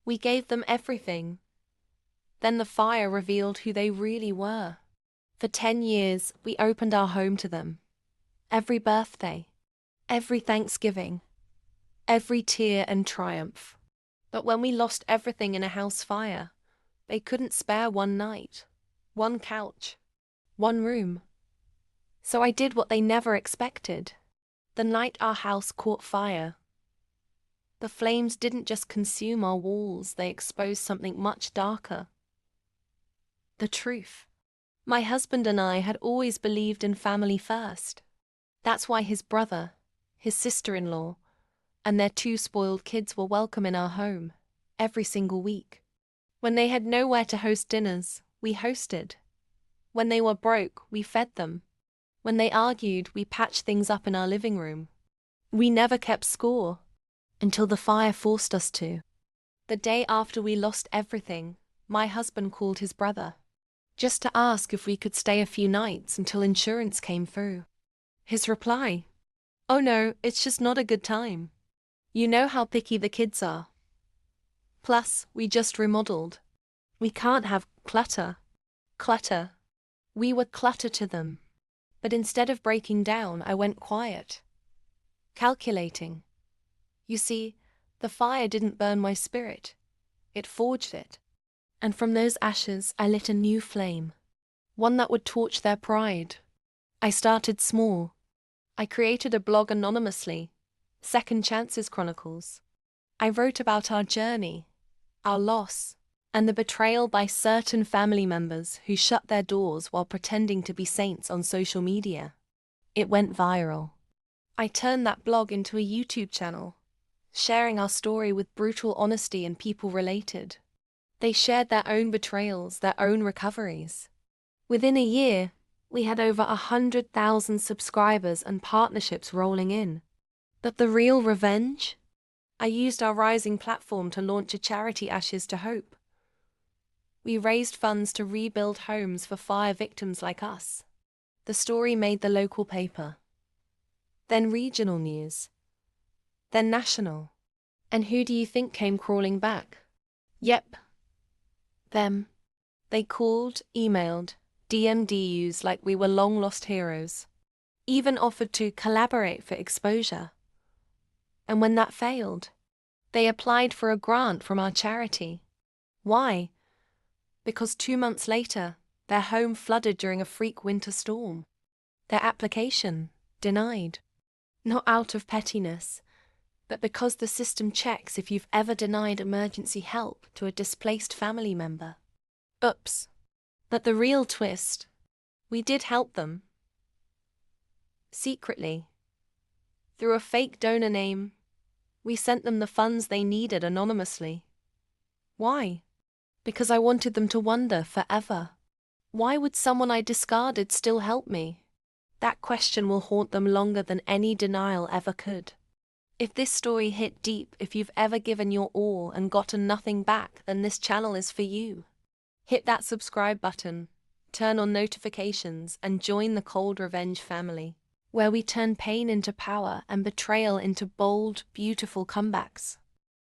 We gave them everything. Then the fire revealed who they really were. For 10 years, we opened our home to them. Every birthday, every Thanksgiving, every tear and triumph. But when we lost everything in a house fire, they couldn't spare one night, one couch, one room. So I did what they never expected. The night our house caught fire, the flames didn't just consume our walls, they exposed something much darker. The truth. My husband and I had always believed in family first. That's why his brother, his sister-in-law, and their 2 spoiled kids were welcome in our home, every single week. When they had nowhere to host dinners, we hosted. When they were broke, we fed them. When they argued, we patched things up in our living room. We never kept score, until the fire forced us to. The day after we lost everything, my husband called his brother, just to ask if we could stay a few nights until insurance came through. His reply, "Oh no, it's just not a good time. You know how picky the kids are. Plus, we just remodeled. We can't have clutter." Clutter. We were clutter to them. But instead of breaking down, I went quiet. Calculating. You see, the fire didn't burn my spirit. It forged it. And from those ashes, I lit a new flame. One that would torch their pride. I started small. I created a blog anonymously, Second Chances Chronicles. I wrote about our journey, our loss, and the betrayal by certain family members who shut their doors while pretending to be saints on social media. It went viral. I turned that blog into a YouTube channel, sharing our story with brutal honesty and people related. They shared their own betrayals, their own recoveries. Within a year, we had over 100,000 subscribers and partnerships rolling in. But the real revenge? I used our rising platform to launch a charity, Ashes to Hope. We raised funds to rebuild homes for fire victims like us. The story made the local paper, then regional news, then national. And who do you think came crawling back? Yep, them. They called, emailed, DM'd us like we were long-lost heroes. Even offered to collaborate for exposure. And when that failed, they applied for a grant from our charity. Why? Because 2 months later, their home flooded during a freak winter storm. Their application denied. Not out of pettiness, but because the system checks if you've ever denied emergency help to a displaced family member. Oops. But the real twist, we did help them. Secretly. Through a fake donor name, we sent them the funds they needed anonymously. Why? Because I wanted them to wonder forever. Why would someone I discarded still help me? That question will haunt them longer than any denial ever could. If this story hit deep, if you've ever given your all and gotten nothing back, then this channel is for you. Hit that subscribe button, turn on notifications, and join the Cold Revenge family, where we turn pain into power and betrayal into bold, beautiful comebacks.